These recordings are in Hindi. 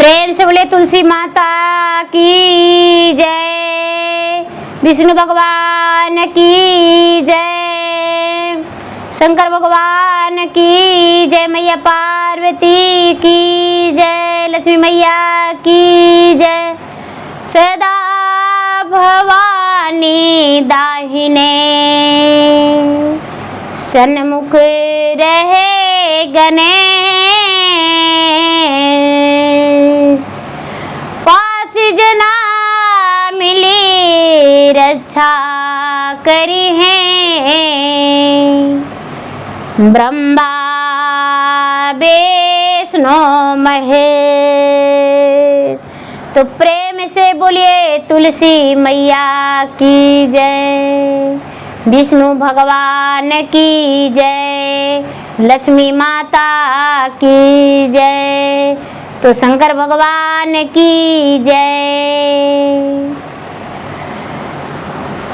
प्रेम से बोले तुलसी माता की जय, विष्णु भगवान की जय, शंकर भगवान की जय, मैया पार्वती की जय, लक्ष्मी मैया की जय। सदा भवानी दाहिने सन्मुख रहे गणेश, पांच जना मिली रक्षा करी है, ब्रह्मा विष्णु महेश। तो प्रेम से बोलिए तुलसी मैया की जय, विष्णु भगवान की जय, लक्ष्मी माता की जय, तो शंकर भगवान की जय।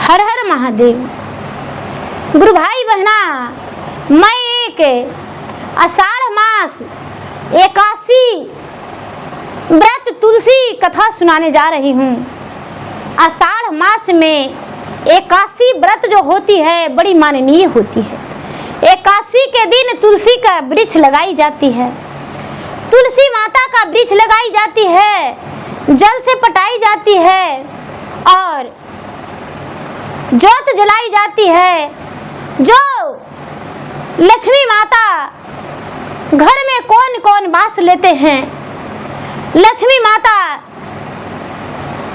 हर हर महादेव। गुरु भाई बहना, मैं एक आषाढ़ मास 81 व्रत तुलसी कथा सुनाने जा रही हूँ। आषाढ़ मास में 81 व्रत जो होती है बड़ी माननीय होती है। 81 के दिन तुलसी का वृक्ष लगाई जाती है, तुलसी माता का वृक्ष लगाई जाती है, जल से पटाई जाती है और ज्योत जलाई जाती है। जो लक्ष्मी माता घर में कौन कौन वास लेते हैं, लक्ष्मी माता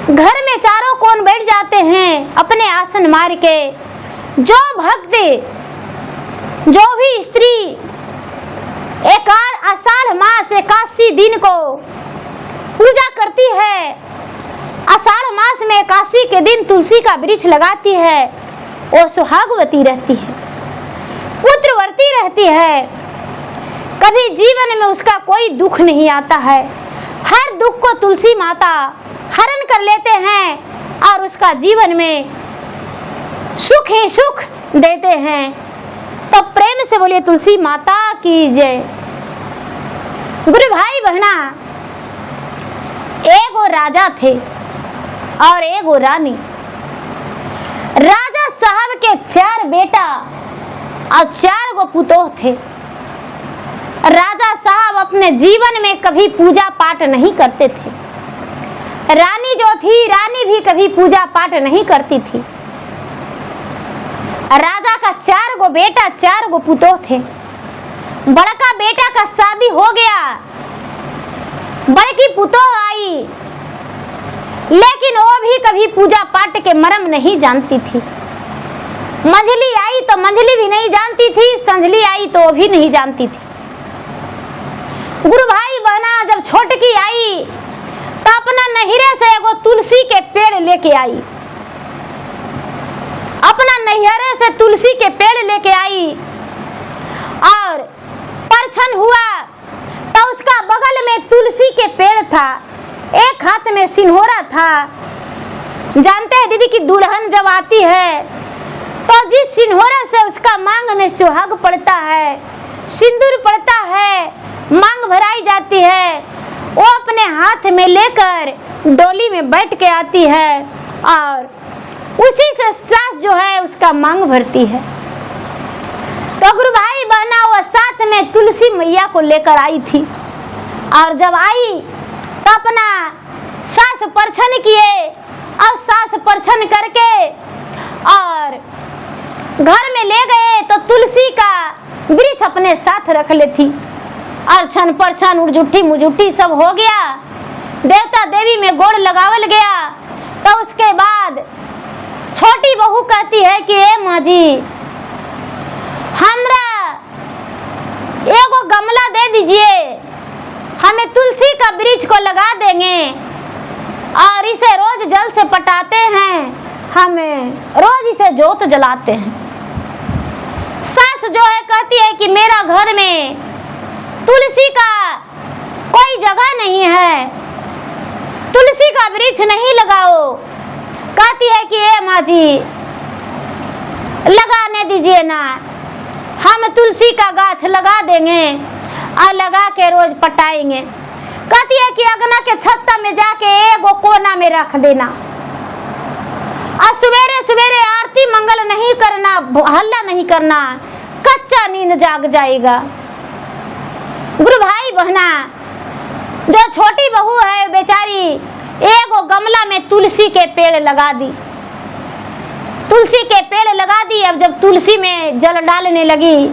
घर में चारों कोन बैठ जाते हैं अपने आसन मार के। जो भक्त, जो भी स्त्री आषाढ़ मास 81 दिन को पूजा करती है, आषाढ़ मास में 81 के दिन तुलसी का वृक्ष लगाती है, वो सुहागवती रहती है, पुत्रवती रहती है। कभी जीवन में उसका कोई दुख नहीं आता है। हर दुख को तुलसी माता हरण कर लेते हैं और उसका जीवन में सुख ही सुख देते हैं। तो प्रेम से बोलिए तुलसी माता की जय। गुरु भाई बहना, एगो राजा थे और एगो रानी। राजा साहब के 4 बेटा और 4 गो पुतोह थे। राजा साहब अपने जीवन में कभी पूजा पाठ नहीं करते थे। रानी जो थी, रानी भी कभी पूजा पाठ नहीं करती थी। राजा का 4 गो बेटा 4 गो पुतोह थे। बड़का बेटा का शादी हो गया, बड़की पुतोह आई, लेकिन वो भी कभी पूजा पाठ के मर्म नहीं जानती थी। मंझली आई तो मंझली भी नहीं जानती थी, संझली आई तो वो भी नहीं जानती थी। गुरु भाई बहना, जब छोटकी आई तो अपना नहिरे से एगो तुलसी के पेड़ लेके आई। अपना नहिरे से तुलसी के पेड़ लेके आई और परछन हुआ तो उसका बगल में तुलसी के पेड़ था, एक हाथ में सिन्होरा था। जानते हैं दीदी कि दुल्हन जब आती है तो जिस सिन्होरा से उसका मांग में सुहाग पड़ता है, सिंदूर पड़ता है, मांग भराई जाती है, वो अपने हाथ में लेकर डोली में बैठ के आती है और उसी से सास जो है उसका मांग भरती है। तो गुरु भाई बहना, वो साथ में तुलसी मैया को लेकर आई थी और जब आई तो अपना सास परछन किए और सास परछन करके और घर में ले गए तो तुलसी का वृक्ष अपने साथ रख लेती। अर्छन परछन उड़जुट्ठी मुजुट्ठी सब हो गया, देवता देवी में गोड़ लगावल गया। तो उसके बाद छोटी बहू कहती है कि ए माँ जी, हमरा एगो गमला दे दीजिए, हमें तुलसी का वृक्ष को लगा देंगे और इसे रोज जल से पटाते हैं, हमें रोज इसे जोत जलाते हैं। सास जो है कहती है कि मेरा घर में तुलसी का कोई जगह नहीं है, तुलसी का वृक्ष नहीं लगाओ। कहती है कि ए माँ जी, लगाने दीजिए ना, हम तुलसी का गाछ लगा देंगे और लगा के रोज पटाएंगे। कहती है कि अगना के छत्ता में जाके एगो कोना में रख देना, और सवेरे सवेरे आरती मंगल नहीं करना, हल्ला नहीं करना, कच्चा नींद जाग जाएगा। गुरु भाई बहना, जो छोटी बहू है बेचारी एगो गमला में तुलसी के पेड़ लगा दी, तुलसी के पेड़ लगा दी। अब जब तुलसी में जल डालने लगी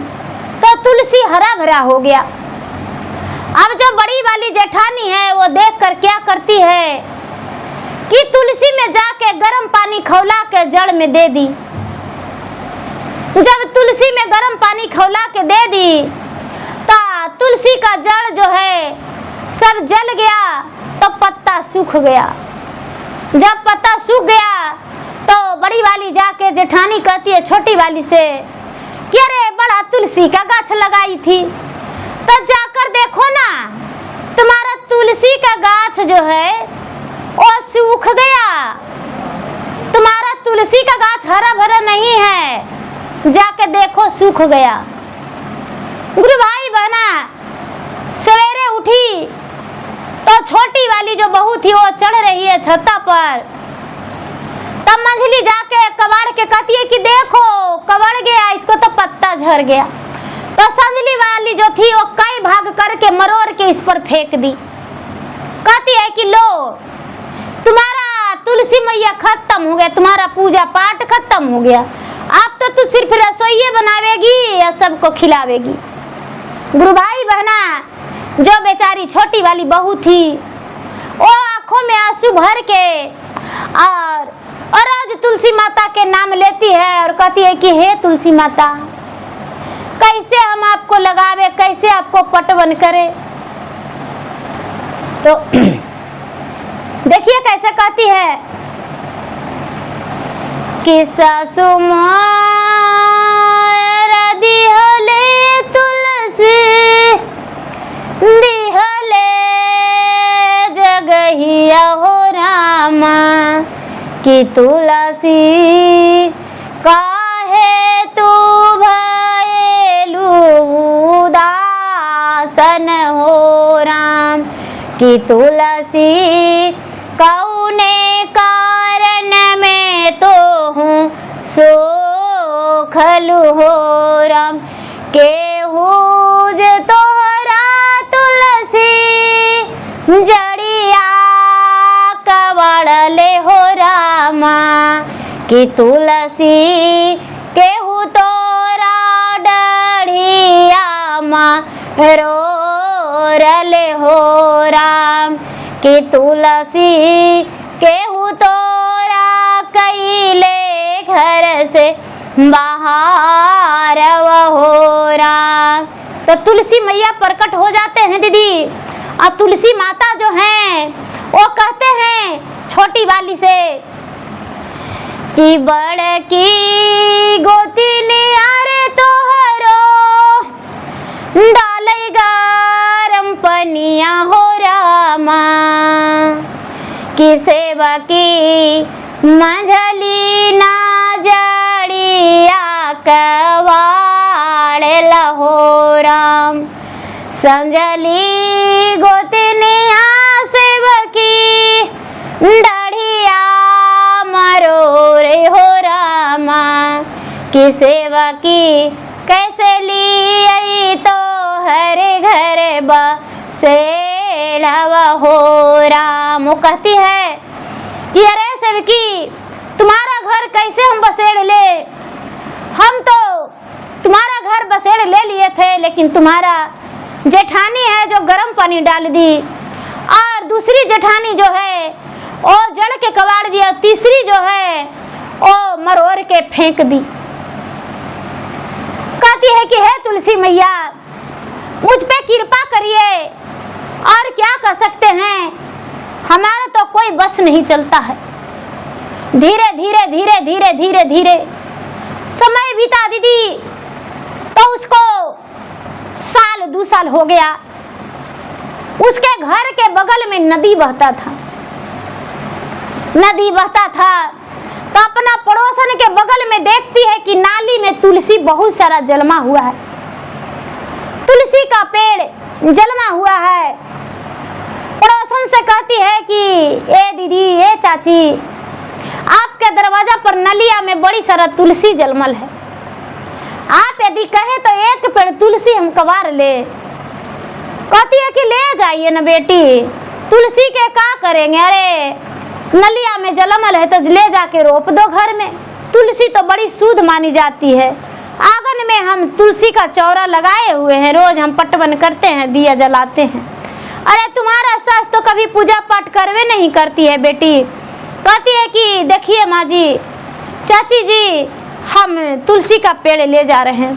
तो तुलसी हरा भरा हो गया। अब जो बड़ी वाली जेठानी है वो देखकर क्या करती है कि तुलसी में जाके गर्म पानी खौला के जड़ में दे दी। जब तुलसी में गर्म पानी खौला के दे दी तो तुलसी का जड़ जो है सब जल गया, तो पत्ता सूख गया। जब पत्ता सूख गया तो बड़ी वाली जाके जेठानी कहती है छोटी वाली से कि अरे बड़ा तुलसी का गाछ लगाई थी, तो जाकर देखो ना तुम्हारा तुलसी का गाछ जो है वो सूख गया, तुम्हारा तुलसी का गाछ हरा भरा नहीं है, जाके देखो सूख गया। गुरु भाई बहना, सवेरे उठी तो छोटी वाली जो बहू थी वो चढ़ रही है छत्ता पर, तब मंझली जाके कबाड़ के कहती है कि देखो कबाड़ गया, इसको तो पत्ता झड़ गया। तो संजली वाली जो थी वो कई भाग करके मरोड़ के इस पर फेंक दी। कहती है कि लो तुम्हारा तुलसी मैया खत्म हो गया, तुम्हारा पूजा पाठ खत्म हो गया, अब तो तू सिर्फ रसोई बनावेगी या सबको खिलावेगी। गुरु भाई बहना, जो बेचारी छोटी वाली बहू थी वो आंखों में आंसू भर के और रोज तुलसी माता के नाम लेती है और कहती है कि हे तुलसी माता, कैसे हम आपको लगावे, कैसे आपको पटवन करे। तो देखिए कैसे कहती है कि सासु मोरा दिहले तुलसी दिहले जगहिया हो रामा, कि तुलसी काहे तू भयलु उदासन हो राम, कि तुलसी कौने कारण में तो हूँ सोखलु हो राम, केहू जे तोहरा तुलसी जड़िया कवड़ले हो रामा, कि तुलसी केहू तोरा डढ़िया रो रले हो राम, कि तुलसी केहू तोरा कैले घर से बाहर हो राम। तो तुलसी मैया प्रकट हो जाते हैं दीदी। अब तुलसी माता जो हैं वो कहते हैं छोटी वाली से कि बड़की गोतिनी अरे तोहरो डालै गरम पनिया हो रामा, कि सेवा की मंझली ना जड़िया कवाड़े लहो राम, संजली गोतनिया सेवकी डढ़िया मरो रे हो रामा, कि सेवकी कैसे ली आई तो हरे घर बसे हो राम। वो कहती है कि अरे सेवकी तुम्हारा घर कैसे हम बसेड़ ले, हम तो तुम्हारा घर बसेड़ ले लिए थे, लेकिन तुम्हारा जेठानी है जो गर्म पानी डाल दी, और दूसरी जेठानी जो है वो जड़ के कबाड़ दिया, तीसरी जो है वो मरोड़ के फेंक दी। कहती है कि हे तुलसी मैया मुझ पे कृपा करिए, और क्या कर सकते हैं, हमारा तो कोई बस नहीं चलता है। धीरे धीरे धीरे धीरे धीरे धीरे समय बीता दीदी, तो उसको साल 2 साल हो गया। उसके घर के बगल में नदी बहता था, नदी बहता था, तो अपना पड़ोसन के बगल में देखती है कि नाली में तुलसी बहुत सारा जलमा हुआ है, तुलसी का पेड़ जलमा हुआ है। उनसे कहती है कि ए दीदी, ए चाची, आपके दरवाजा पर नलिया में बड़ी सारा तुलसी जलमल है, आप यदि कहे तो एक पेड़ तुलसी हम कबार ले। कहती है कि ले जाइए ना बेटी, तुलसी के क्या करेंगे, अरे नलिया में जलमल है तो ले जाके रोप दो घर में। तुलसी तो बड़ी शुद्ध मानी जाती है। आंगन में हम तुलसी का चौरा लगाए हुए हैं, रोज हम पटवन करते हैं, दिया जलाते हैं। अरे तुम्हारा सास तो कभी पूजा पाठ करवे नहीं करती है बेटी। कहती है कि देखिए माँ जी, चाची जी, हम तुलसी का पेड़ ले जा रहे हैं।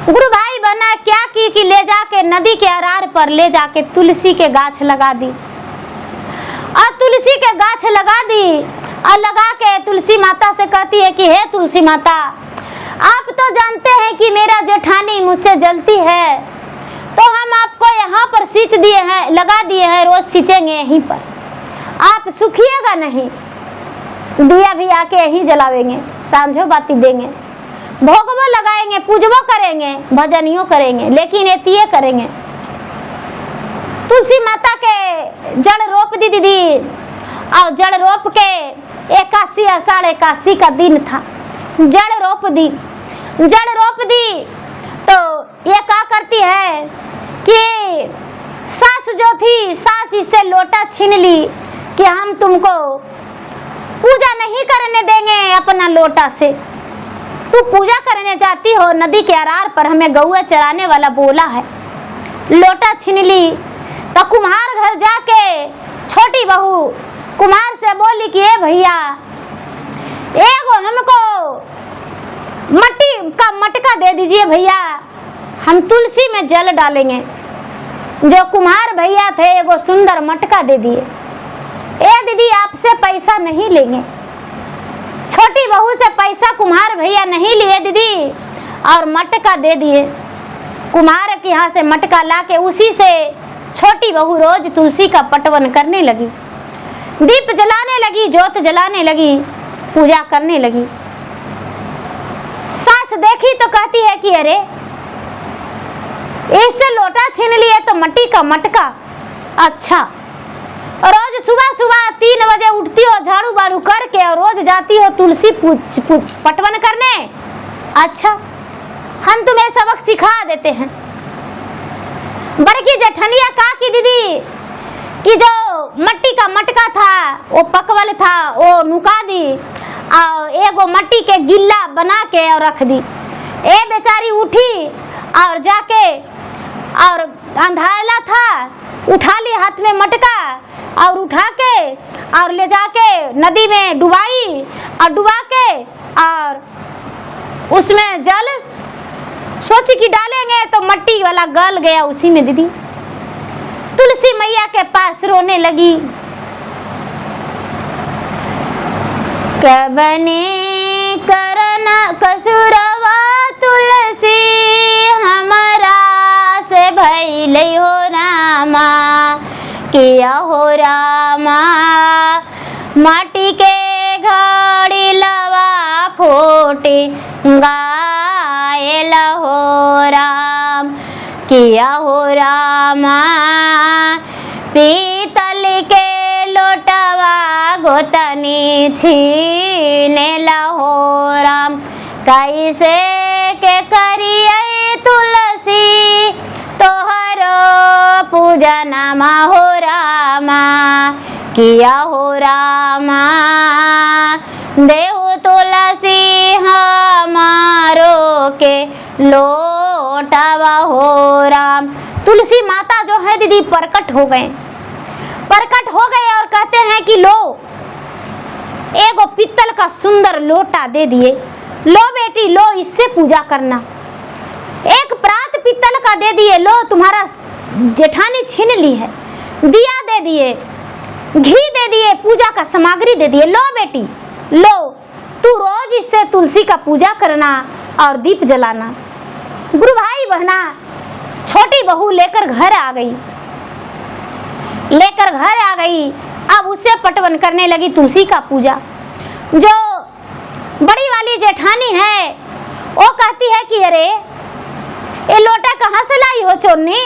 गुरु भाई बहना क्या की कि ले जाके नदी के अरार पर ले जाके तुलसी के गाछ लगा दी, और तुलसी के गाछ लगा दी, और लगा के तुलसी माता से कहती है कि हे तुलसी माता, आप तो जानते हैं कि मेरा जेठानी मुझसे जलती है, तो हम आपको यहाँ पर सींच दिए हैं, लगा दिए हैं, रोज सींचेंगे यहीं पर, आप सुखिएगा नहीं। दिया भी आके यहीं जलावेंगे, सांझो बाती देंगे, भोगवो लगाएंगे, पूजवो करेंगे, भजनियों करेंगे, लेकिन एतिये करेंगे। तुलसी माता के जड़ रोप दी दीदी, और जड़ रोप के 81 आषाढ़ 81 का दिन था, जड़ रोप दी। जड़ रोप दी तो ये क्या करती है कि सास जो थी, सास इससे लोटा छीन ली कि हम तुमको पूजा नहीं करने देंगे अपना लोटा से, तू पूजा करने जाती हो नदी के अरार पर, हमें गौआ चराने वाला बोला है। लोटा छीन ली तो कुम्हार घर जाके छोटी बहू कुम्हार से बोली कि ए भैया, एगो हमको मट्टी का मटका दे दीजिए भैया, हम तुलसी में जल डालेंगे। जो कुम्हार भैया थे एगो सुंदर मटका दे दिए। ए दीदी, आपसे पैसा नहीं लेंगे। छोटी बहू से पैसा कुम्हार भैया नहीं लिए दीदी, और मटका दे दिए। कुम्हार के यहाँ से मटका लाके उसी से छोटी बहू रोज तुलसी का पटवन करने लगी, दीप जलाने लगी, जोत जलाने लगी, पूजा करने लगी। सास देखी तो कहती है कि अरे इससे लोटा छीन लिए तो मट्टी का मटका, अच्छा। रोज सुबह सुबह 3 बजे उठती हो, झाड़ू बाड़ू करके, और रोज जाती हो तुलसी पटवन करने। अच्छा, हम तुम्हें सबक सिखा देते हैं। बड़की जेठनिया का की दीदी कि जो मट्टी का मटका था वो पकवल था, वो नुका दी, और एगो मट्टी के गिल्ला बना के और रख दी। ए बेचारी उठी और जाके, और अंधाला था, उठा ली हाथ में मटका, और उठा के और ले जाके नदी में डुबाई, और डुबा के और उसमें जल सोची कि डालेंगे तो मट्टी वाला गल गया उसी में दीदी। तुलसी मैया के पास रोने लगी, कबने करना कसुरवा तुलसी, हमारा से भइले हो रामा, किया हो रामा, माटी के घड़ी लवा खोटे गायल हो राम, किया हो रामा, पीतल के लोटवा गोतनी छीने लहो राम, कैसे के करिए तुलसी तोहरो पूजा नामा हो रामा, किया हो रामा, देहु तुलसी हमारो के लोटावा हो राम। तुलसी माता जो है दीदी प्रकट हो गए, प्रकट हो गए और कहते हैं कि लो, एगो पित्तल का सुंदर लोटा दे दिए, लो बेटी लो, इससे पूजा करना। एक प्रात पित्तल का दे दिए, लो तुम्हारा जेठानी छीन ली है। दिया दे दिए, घी दे दिए, पूजा का सामग्री दे दिए, लो बेटी लो, तू रोज इससे तुलसी का पूजा करना और दीप जलाना। गुरु भाई बहना, छोटी बहू लेकर घर आ गई, लेकर घर आ गई। अब उससे पटवन करने लगी तुलसी का पूजा। जो बड़ी वाली जेठानी है वो कहती है कि अरे ये लोटा कहाँ से लाई हो चोरनी,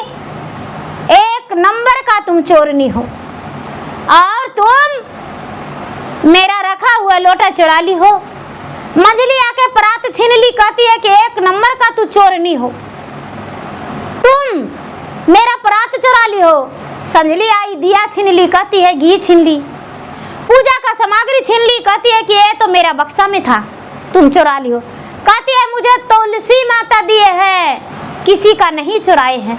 एक नंबर का तुम चोरनी हो, और तुम मेरा रखा हुआ लोटा चुरा ली हो। मंझली आके परात छीन ली, कहती है कि एक नंबर का तू चोरनी हो, तुम मेरा परात चुरा ली हो। संजली आई, दिया छीन ली, कहती है घी छीन ली। पूजा का सामग्री छीन ली, कहती है कि ये तो मेरा बक्सा में था, तुम चुरा ली हो। कहती है मुझे तुलसी माता दिए हैं, किसी का नहीं चुराए हैं।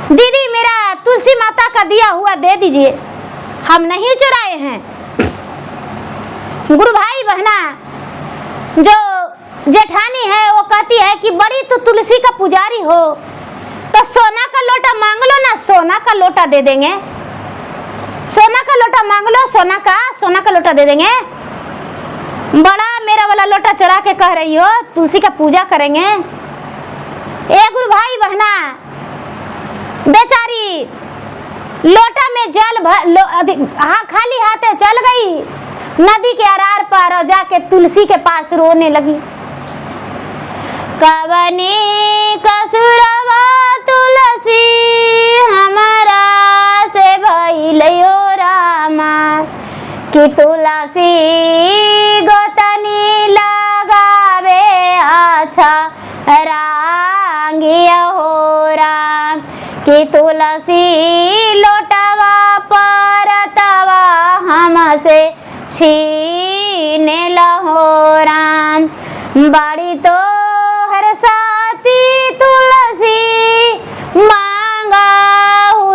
दीदी मेरा तुलसी माता का दिया हुआ दे दीजिए, हम नहीं चुराए हैं। गुरु भाई बहना, जो जेठानी है वो कहती है कि बड़ी तो तुलसी का पुजारी हो, तो सोना का लोटा मांग लो ना, सोना का लोटा दे देंगे। सोना का लोटा मांग लो, सोना का लोटा दे देंगे। बड़ा मेरा वाला लोटा चुरा के कह रही हो तुलसी का पूजा करेंगे। ए गुरु भाई बहना, बेचारी लोटा में जल खाली हाथे चल गई नदी के अरार पार, और जाके तुलसी के पास रोने लगी। कवनी कसुरवा तुलसी हमारा से भइलयो रामा, कि तुलसी गोतनी लगावे अच्छा रांगिया हो राम, कि तुलसी लोटवा परतवा हमसे छीने लहो राम। बाड़ी तो हर साथी तुलसी मांगा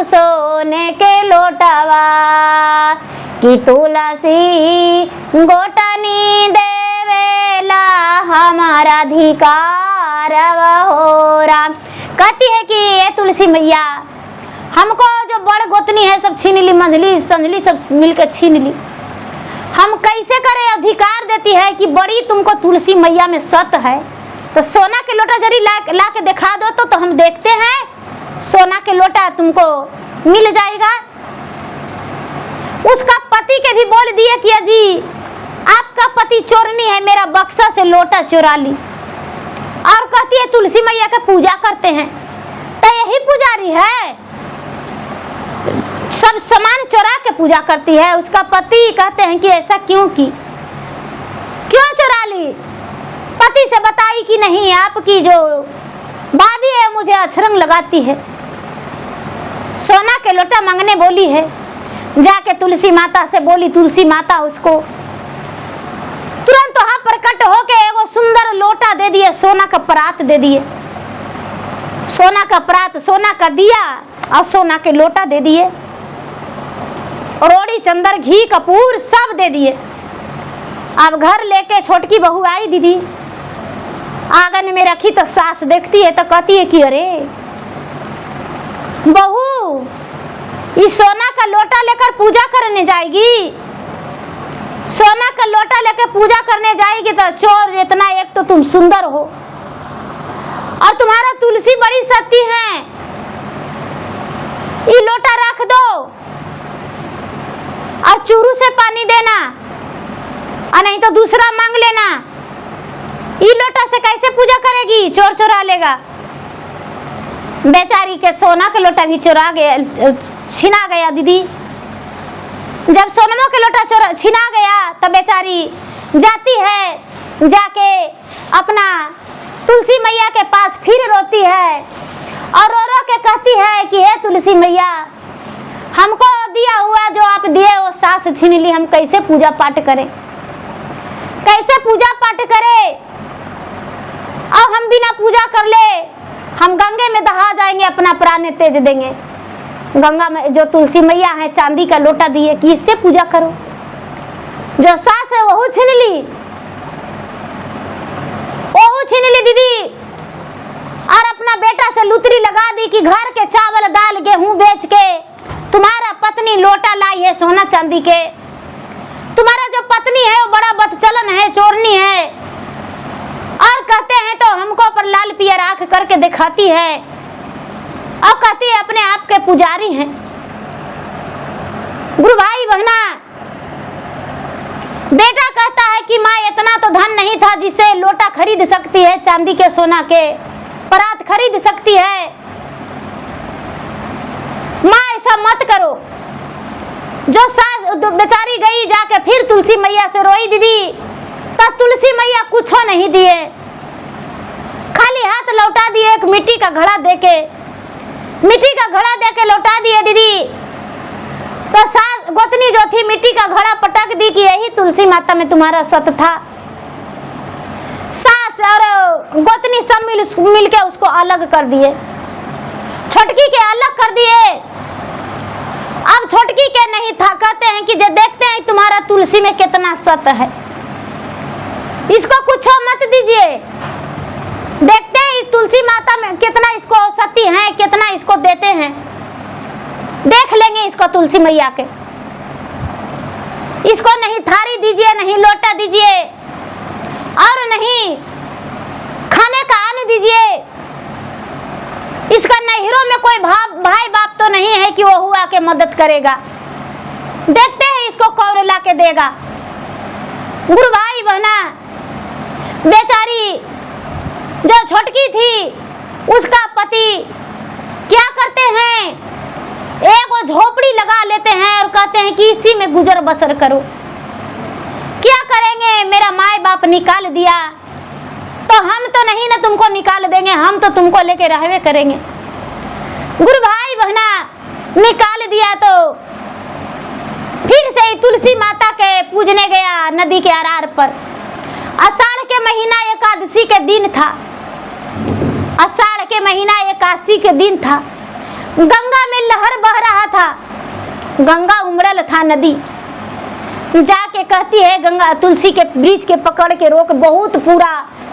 सोने के लोटवा, कि तुलसी गोटनी देवेला हमारा अधिकार हो राम। कहती है कि ये तुलसी मैया हमको जो बड़ गोतनी है सब छीन ली, मंझली संझली सब मिलकर छीन ली, हम कैसे करें। अधिकार देती है कि बड़ी तुमको तुलसी मैया में सत है, तो सोना के लोटा जरी ला के दिखा दो तो हम देखते हैं, सोना के लोटा तुमको मिल जाएगा। उसका पति के भी बोल दिए कि अजी आपका पति चोरनी है, मेरा बक्सा से लोटा चुरा ली। और कहती है तुलसी मैया का पूजा करते हैं, तो यही पुजारी है, सब सामान चुरा के पूजा करती है। उसका पति कहते हैं कि ऐसा क्यों की, क्यों चुरा ली। पति से बताई कि नहीं, आपकी जो भाभी है मुझे अछरंग लगाती है, सोना के लोटा मांगने बोली है। जाके तुलसी माता से बोली, तुलसी माता उसको तुरंत वहां प्रकट होके एगो सुंदर लोटा दे दिए, सोना का परात दे दिए, सोना का परात, सोना का दिया और सोना के लोटा दे दिए, रोड़ी चंदर घी कपूर सब दे दिए। अब घर लेके छोटकी बहू आई, दीदी आंगन में रखी तो सास देखती है तो कहती है कि अरे बहू इस सोना का लोटा लेकर पूजा करने जाएगी, सोना का लोटा लेकर पूजा करने जाएगी तो चोर इतना, एक तो तुम सुंदर हो और तुम्हारा तुलसी बड़ी सती है, ये लोटा रख दो और चूरू से पानी देना, और नहीं तो दूसरा मांग लेना। ये लोटा से कैसे पूजा करेगी, चोर चुरा लेगा। बेचारी के सोना का लोटा भी चुरा गया, छीना गया। दीदी जब सोनमा के लोटा छीना गया तब बेचारी जाती है, जाके अपना तुलसी मैया के पास फिर रोती है और रो रो के कहती है कि हे तुलसी मैया, हमको दिया हुआ जो आप दिए वो सास छीन ली, हम कैसे पूजा पाठ करें, कैसे पूजा पाठ करें। अब हम बिना पूजा कर ले हम गंगे में दहा जाएंगे, अपना प्राण तेज देंगे। गंगा में जो तुलसी मैया है चांदी का लोटा दिए कि इससे पूजा करो। जो सास है वहू छीन ली, वहू छीन ली दीदी, और अपना बेटा से लुतरी लगा दी कि घर के चावल दाल गेहूं बेच के तुम्हारा पत्नी लोटा लाई है सोना चांदी के। तुम्हारा जो पत्नी है वो बड़ा बदचलन है, चोरनी है, और कहते हैं तो हमको पर लाल पियर आंख करके दिखाती है और कहती है अपने आप के पुजारी हैं। गुरु भाई बहना, बेटा कहता है कि माँ इतना तो धन नहीं था जिससे लोटा खरीद सकती है, चांदी के सोना के परात खरीद सकती है। माँ ऐसा मत करो। जो सास बेचारी गई जाके फिर तुलसी मैया से रोई दीदी, तो तुलसी मैया कुछ नहीं दिए, खाली हाथ लौटा दिए, एक मिट्टी का घड़ा देके, मिट्टी का घड़ा देके लौटा दिए दीदी। तो सास गोतनी जो थी मिट्टी का घड़ा पटक दी कि यही तुलसी माता में तुम्हारा सत था। सास और गोतनी सब मिल के उसको अलग कर दिए, छोटकी के अलग कर दिए। अब छोटकी के नहीं था, कहते हैं कि देखते हैं तुम्हारा तुलसी में कितना सत है, इसको कुछ मत दीजिए, देखते हैं इस तुलसी माता में कितना इसको सती है, कितना इसको देते हैं, देख लेंगे इसको तुलसी मैया के। इसको नहीं थारी दीजिए, नहीं लोटा दीजिए, और नहीं खाने का अन्न दीजिए। इसका नैहरों में कोई भाई बाप तो नहीं है कि वो हुआ के मदद करेगा, देखते हैं इसको कौन ला के देगा। गुरु भाई बहना, बेचारी जो छोटकी थी उसका पति क्या करते हैं, एक वो झोपड़ी लगा लेते हैं और कहते हैं कि इसी में गुजर बसर करो। क्या करेंगे, मेरा माँ बाप निकाल दिया तो हम तो नहीं ना तुमको निकाल देंगे, हम तो तुमको लेके रहवे करेंगे। गुरु भाई बहना निकाल दिया तो फिर से तुलसी माता के पूजने गया नदी के अरार पर। आषाढ़ के महीना एकादशी के दिन था, आषाढ़ के महीना एकादशी के दिन था। गंगा में लहर बह रहा था, गंगा उमड़ल था नदी। जाके कहती है गंगा तुलसी के वृक्ष के पकड़ के रोक, बहुत पूरा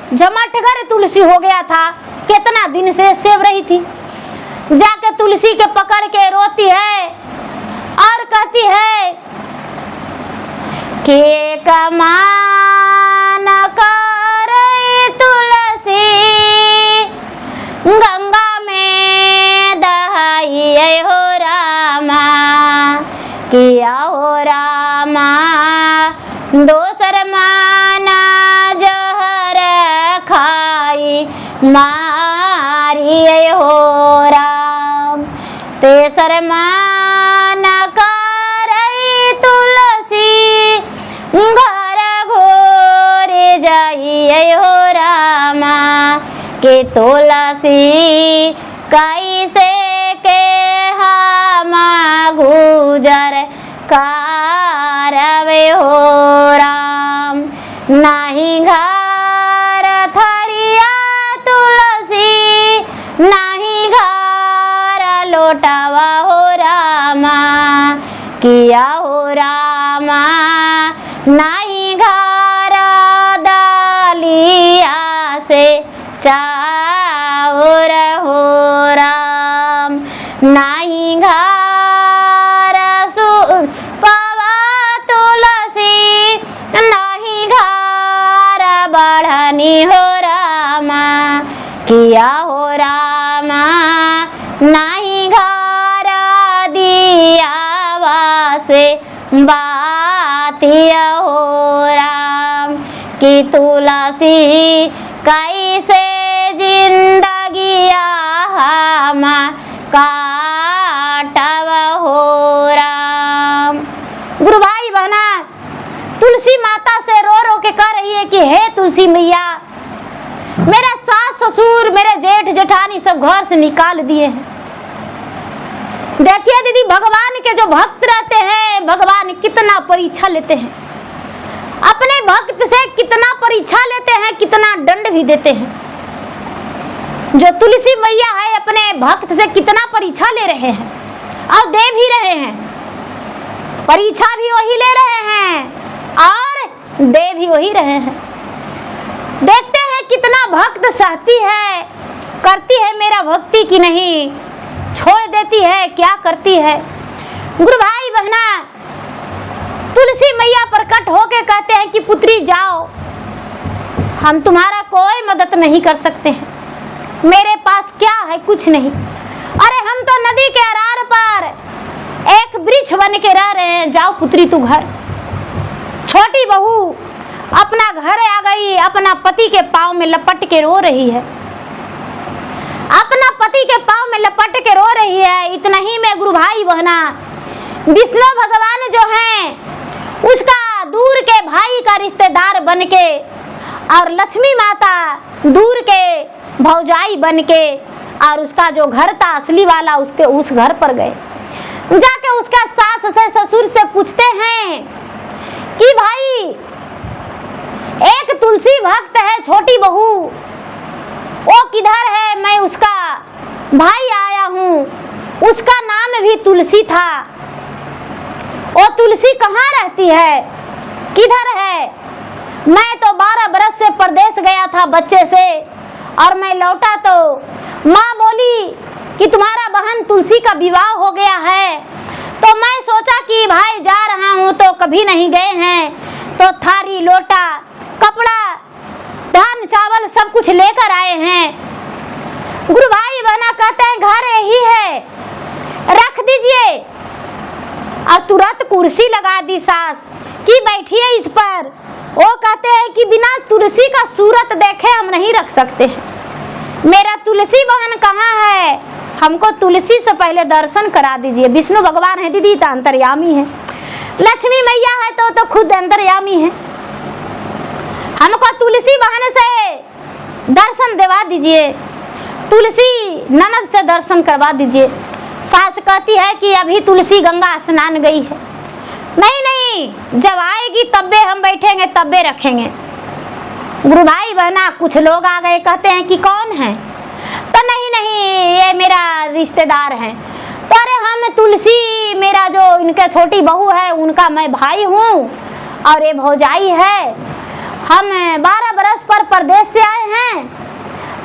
जमाटगर तुलसी हो गया था, कितना दिन से सेव रही थी। जाके तुलसी के पकड़ के रोती है और कहती है कि कमान कर तुलसी गंगा में दहाई हो रामा, किया हो रामा दोसर माना जहर खाई मारी हो राम, तेसर माना कर तुलसी घर घोर जाई हो रामा, के तुलसी कैसे के हम गुजर कारवे हो राम, नहीं घर थरिया तुलसी, नहीं घर लोटावा हो रामा, किया हो रामा नहीं घर डालिया से चाउर हो राम, नहीं घर पवा तुलसी, नहीं घर बढ़नी हो रामा, किया हो रामा नहीं घर दियावा से बातिया हो राम, कि तुलसी कैसे जिंदगिया हम काटव हो राम। गुरु भाई बहना तुलसी माता से रो रो के कह रही है कि हे तुलसी मैया, मेरा सास ससुर मेरे जेठ जेठानी सब घर से निकाल दिए हैं। देखिए दीदी, भगवान के जो भक्त रहते हैं भगवान कितना परीक्षा लेते हैं, अपने भक्त से कितना परीक्षा लेते हैं, कितना दंड भी देते हैं। जो तुलसी मैया है अपने भक्त से कितना परीक्षा ले रहे हैं और दे भी रहे हैं, परीक्षा भी वही ले रहे हैं और दे भी वही रहे हैं। देखते हैं कितना भक्त सहती है, करती है मेरा भक्ति की नहीं, छोड़ देती है, क्या करती है। गुरु भाई बहना तुलसी मैया प्रकट होके कहते हैं कि पुत्री जाओ, हम तुम्हारा कोई मदद नहीं कर सकते हैं, मेरे पास क्या है, कुछ नहीं। अरे हम तो नदी के अरार पर एक वृक्ष बन के रह रहे हैं, जाओ पुत्री तू घर। छोटी बहू अपना घर आ गई, अपना पति के पांव में लपट के रो रही है, अपना पति के पाँव में लपट के रो रही है। इतना ही में गुरु भाई बहना विष्णु भगवान जो हैं उसका दूर के भाई का रिश्तेदार बन के और लक्ष्मी माता दूर के भौजाई बन के और उसका जो घर था असली वाला उसके उस घर पर गए। जाके उसका सास से ससुर से पूछते हैं कि भाई एक तुलसी भक्त है छोटी बहू, वो किधर है? मैं उसका भाई आया हूँ, उसका नाम भी तुलसी था। वो तुलसी कहाँ रहती है, किधर है? मैं तो 12 बरस से परदेश गया था बच्चे से और मैं लौटा तो माँ बोली कि तुम्हारा बहन तुलसी का विवाह हो गया है। तो मैं सोचा कि भाई जा रहा हूँ तो कभी नहीं गए हैं, तो थारी लोटा कपड़ा धान चावल सब कुछ लेकर आए हैं। गुरु भाई बहना कहते हैं घर यही है, रख दीजिए। और तुरंत कुर्सी लगा दी सास कि बैठिए इस पर। वो कहते हैं कि बिना तुलसी का सूरत देखे हम नहीं रख सकते हैं। मेरा तुलसी बहन कहाँ है? हमको तुलसी से पहले दर्शन करा दीजिए। विष्णु भगवान है दीदी तो अंतर्यामी है, लक्ष्मी मैया है तो खुद अंतर्यामी है। हमको तुलसी बहन से दर्शन दिवा दीजिए, तुलसी ननद से दर्शन करवा दीजिए। सास कहती है कि अभी तुलसी गंगा स्नान गई है। नहीं नहीं, जब आएगी तब्बे हम बैठेंगे तब्बे रखेंगे। गुरु भाई बहना कुछ लोग आ गए, कहते हैं कि कौन है? तो नहीं नहीं ये मेरा रिश्तेदार है। तो अरे हम तुलसी, मेरा जो इनके छोटी बहू है उनका मैं भाई हूँ और ये भौजाई है। हम 12 बरस पर परदेश से आए हैं।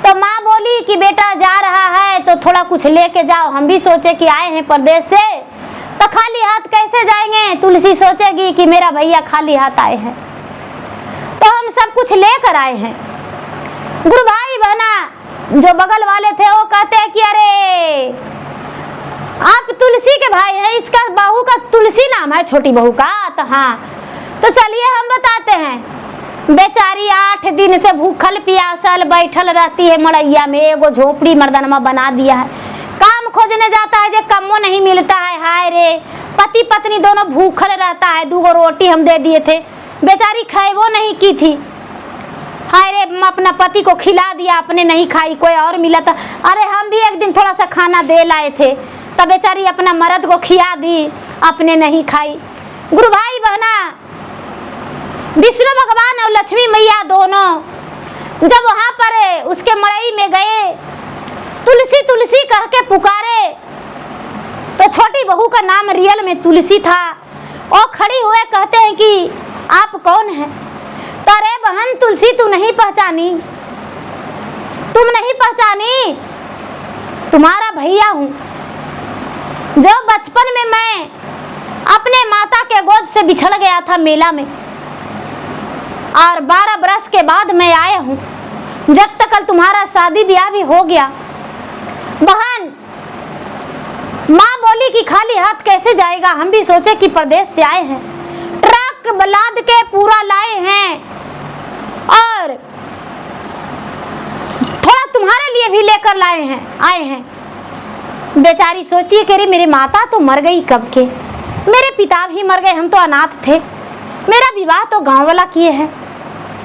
तो माँ बोली कि बेटा जा रहा है तो थोड़ा कुछ लेके जाओ। हम भी सोचे कि आए हैं परदेश से तो खाली हाथ कैसे जाएंगे। तुलसी सोचेगी कि मेरा भैया खाली हाथ आए हैं, तो हम सब कुछ लेकर आए हैं। गुरु भाई बहना जो बगल वाले थे वो कहते हैं कि अरे आप तुलसी के भाई हैं, इसका बहू का तुलसी नाम है छोटी बहू का। तो हाँ, तो चलिए हम बताते हैं। बेचारी 8 दिन से भूखल प्यासल बैठल रहती है मड़ैया में। एगो झोपड़ी मर्दनमा बना दिया है, काम खोजने जाता है जो कमो नहीं मिलता है। हाय रे, पति पत्नी दोनों भूखल रहता है। 2 रोटी हम दे दिए थे, बेचारी खाएबो नहीं की थी। हाय रे, अपना पति को खिला दिया, अपने नहीं खाई, कोई और मिला था। अरे हम भी एक दिन थोड़ा सा खाना दे लाए थे, तब बेचारी अपना मर्द को खिला दी, अपने नहीं खाई। गुरु भाई बहना विष्णु भगवान और लक्ष्मी मैया दोनों जब वहां पर उसके मड़ई में गए, तुलसी तुलसी कह के पुकारे, तो छोटी बहू का नाम रियल में तुलसी था। और खड़ी हुए कहते हैं कि आप कौन हैं? तो अरे बहन तुलसी तू नहीं पहचानी, तुम नहीं पहचानी, तुम्हारा भैया हूँ जो बचपन में मैं अपने माता के गोद से बिछड़ गया था मेला में, और 12 बरस के बाद मैं आया हूँ। जब तक कल तुम्हारा शादी ब्याह भी हो गया। बहन माँ बोली कि खाली हाथ कैसे जाएगा। हम भी सोचे कि प्रदेश से आए हैं, ट्रक लाद के पूरा लाए हैं और थोड़ा तुम्हारे लिए भी लेकर आए हैं। बेचारी सोचती है कि अरे मेरी माता तो मर गई कब के, मेरे पिता भी मर गए, हम तो अनाथ थे, मेरा विवाह तो गांव वाला किए हैं।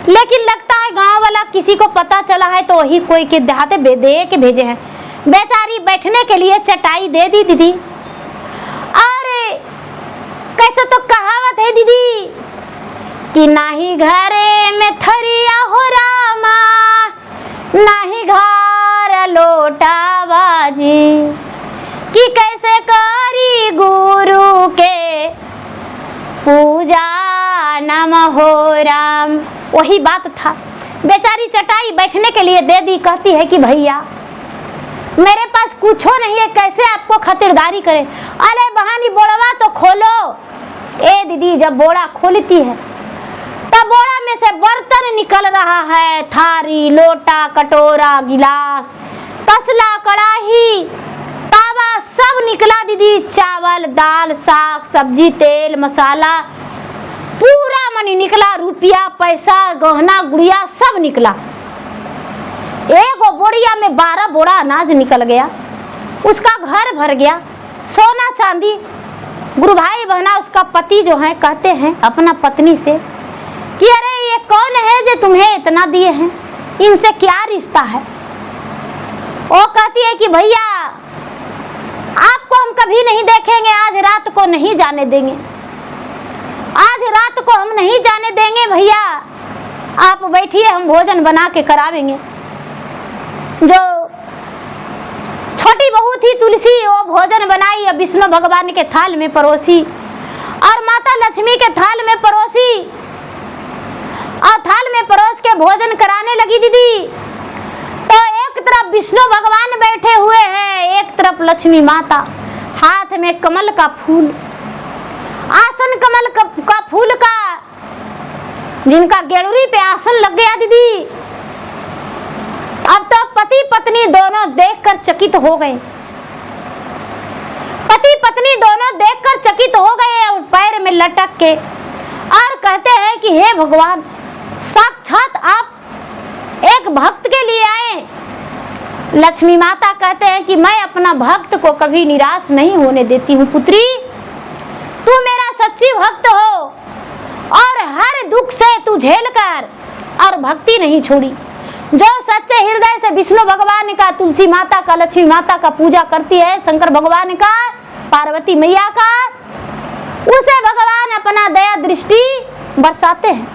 लेकिन लगता है गांव वाला किसी को पता चला है तो वही कोई के देहाते दे के भेजे हैं। बेचारी बैठने के लिए चटाई दे दी दीदी। अरे कैसे तो कहावत है दीदी कि नाही घरे में थरिया हो रामा, नाही घर लोटा बाजी, कि कैसे करी गुरु के पूजा नम हो राम। वही बात था। बेचारी चटाई बैठने के लिए दे दी, कहती है कि भैया मेरे पास कुछ नहीं है, कैसे आपको खातिरदारी करें। अरे बहानी बोड़वा तो खोलो। ए दीदी जब बोड़ा खोलती है तब बोड़ा में से बर्तन निकल रहा है, थारी लोटा कटोरा गिलास तसला कड़ाही तावा सब निकला दीदी। चावल दाल साग सब्जी तेल मसाला पूरा मनी निकला, रुपया पैसा गहना गुड़िया सब निकला। एक बोरिया में 12 बोरा अनाज निकल गया, उसका घर भर गया, सोना चांदी। गुरु भाई बहना उसका पति जो है कहते हैं अपना पत्नी से कि अरे ये कौन है जो तुम्हें इतना दिए हैं, इनसे क्या रिश्ता है। वो कहती है कि भैया आपको हम कभी नहीं देखेंगे, आज रात को नहीं जाने देंगे, आज रात को हम नहीं जाने देंगे भैया, आप बैठिए हम भोजन बना के करावेंगे। जो छोटी बहू थी तुलसी वो भोजन बनाई और विष्णु भगवान के थाल में परोसी और माता लक्ष्मी के थाल में परोसी और थाल में परोस के भोजन कराने लगी दीदी। तो एक तरफ विष्णु भगवान बैठे हुए हैं, एक तरफ लक्ष्मी माता, हाथ में कमल का फूल, आसन कमल का फूल का, जिनका गेड़ूरी पे आसन लग गया दीदी। अब तो पति पत्नी दोनों देखकर चकित हो गए, पति पत्नी दोनों देखकर चकित हो गए और पैर में लटक के और कहते हैं कि हे भगवान, साक्षात आप एक भक्त के लिए आए। लक्ष्मी माता कहते हैं कि मैं अपना भक्त को कभी निराश नहीं होने देती हूँ पुत्री, तू मेरा सच्ची भक्त हो और हर दुख से तू झेल कर और भक्ति नहीं छोड़ी। जो सच्चे हृदय से विष्णु भगवान का, तुलसी माता का, लक्ष्मी माता का पूजा करती है, शंकर भगवान का, पार्वती मैया का, उसे भगवान अपना दया दृष्टि बरसाते हैं।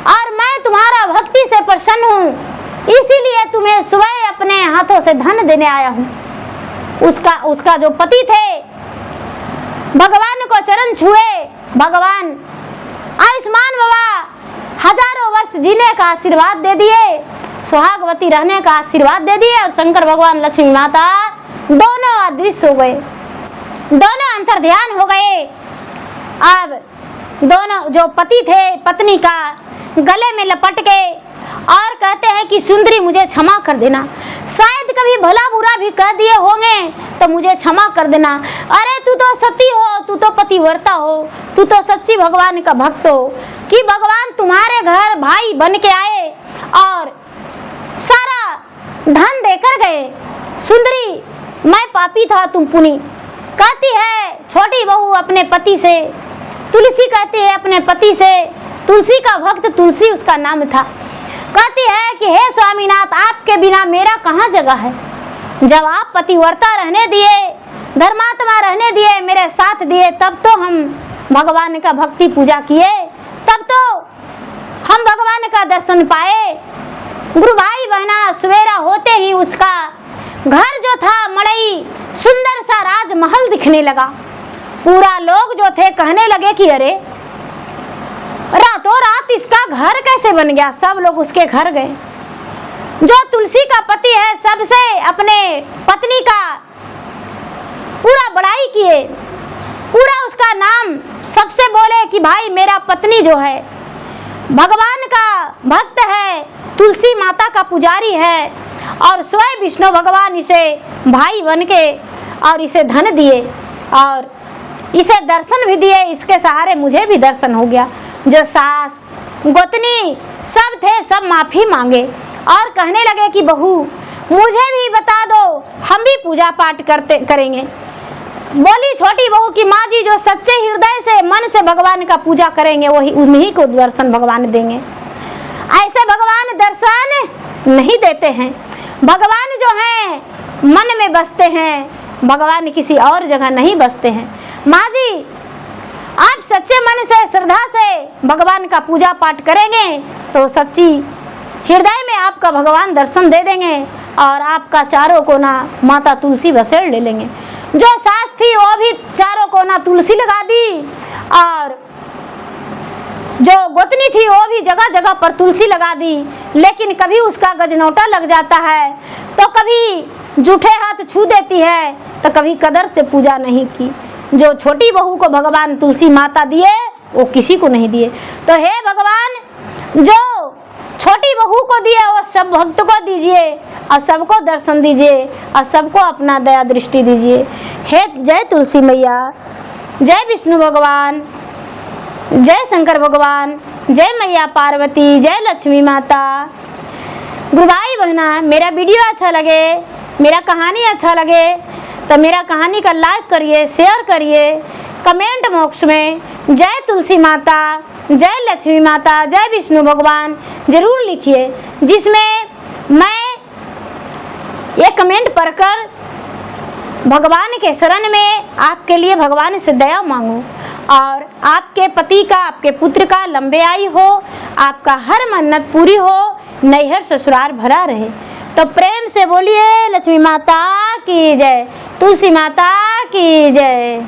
और मैं तुम्हारा भक्ति से प्रसन्न हूँ, इसीलिए तुम्हें स्वयं अपने हाथों से धन देने आया हूँ। उसका जो पति थे भगवान को चरण छुए, भगवान आयुष्मान बाबा हजारों वर्ष जीने का आशीर्वाद दे दिए, सुहागवती रहने का आशीर्वाद दे दिए और शंकर भगवान लक्ष्मी माता दोनों अदृश्य हो गए, दोनों अंतर्ध्यान हो गए। अब दोनों जो पति थे पत्नी का गले में लपट के और कहते हैं कि सुंदरी मुझे क्षमा कर देना, शायद कभी भला बुरा भी कह दिए होंगे तो मुझे क्षमा कर देना। अरे तू तो सती हो, तू तो पतिव्रता हो, तू तो सच्ची भगवान का भक्त हो कि भगवान तुम्हारे घर भाई बन के आए और सारा धन देकर गए। सुंदरी मैं पापी था, तुम पुनी। कहती है छोटी बहू अपने पति से, तुलसी कहती है अपने पति से, तुलसी का भक्त तुलसी उसका नाम था, कहती है कि हे स्वामीनाथ आपके बिना मेरा कहाँ जगह है। जब आप पतिव्रता रहने दिए, धर्मात्मा रहने दिए, मेरे साथ दिए, तब तो हम भगवान का भक्ति पूजा किए, तब तो हम भगवान का दर्शन पाए। गुरु भाई बहना सवेरा होते ही उसका घर जो था मड़ई सुंदर सा राजमहल दिखने लगा। पूरा लोग जो थे कहने लगे कि अरे रातों रात इसका घर कैसे बन गया। सब लोग उसके घर गए। जो तुलसी का पति है सबसे अपने पत्नी का पूरा बड़ाई किए, पूरा उसका नाम सबसे बोले कि भाई मेरा पत्नी जो है भगवान का भक्त है, तुलसी माता का पुजारी है और स्वयं विष्णु भगवान इसे भाई बन के और इसे धन दिए और इसे दर्शन भी दिए, इसके सहारे मुझे भी दर्शन हो गया। जो सास गोतनी सब थे सब माफी मांगे और कहने लगे कि बहू मुझे भी बता दो, हम भी पूजा पाठ करेंगे। बोली छोटी बहू की माँ जी जो सच्चे हृदय से मन से भगवान का पूजा करेंगे वही उन्हीं को दर्शन भगवान देंगे। ऐसे भगवान दर्शन नहीं देते हैं। भगवान जो है मन में बसते हैं, भगवान किसी और जगह नहीं बसते हैं। माँ जी आप सच्चे मन से श्रद्धा से भगवान का पूजा पाठ करेंगे तो सच्ची हृदय में आपका भगवान दर्शन दे देंगे और आपका चारों कोना माता तुलसी बसेड़ ले लेंगे। जो सास थी वो भी चारों कोना तुलसी लगा दी और जो गोतनी थी वो भी जगह जगह पर तुलसी लगा दी। लेकिन कभी उसका गजनौटा लग जाता है तो कभी जूठे हाथ छू देती है तो कभी कदर से पूजा नहीं की। जो छोटी बहू को भगवान तुलसी माता दिए वो किसी को नहीं दिए। तो हे भगवान जो छोटी बहू को दिए वो सब भक्त को दीजिए और सबको दर्शन दीजिए और सबको अपना दया दृष्टि दीजिए। हे जय तुलसी मैया, जय विष्णु भगवान, जय शंकर भगवान, जय मैया पार्वती, जय लक्ष्मी माता, गुरु भाई बहना, मेरा वीडियो अच्छा लगे, मेरा कहानी अच्छा लगे तो मेरा कहानी का लाइक करिए, शेयर करिए, कमेंट बॉक्स में जय तुलसी माता, जय लक्ष्मी माता, जय विष्णु भगवान जरूर लिखिए, जिसमें मैं ये कमेंट पढ़कर भगवान के शरण में आपके लिए भगवान से दया मांगूं और आपके पति का, आपके पुत्र का लंबे आयु हो, आपका हर मन्नत पूरी हो, नैहर ससुराल भरा रहे। तो प्रेम से बोलिए लक्ष्मी माता की जय, तुलसी माता की जय।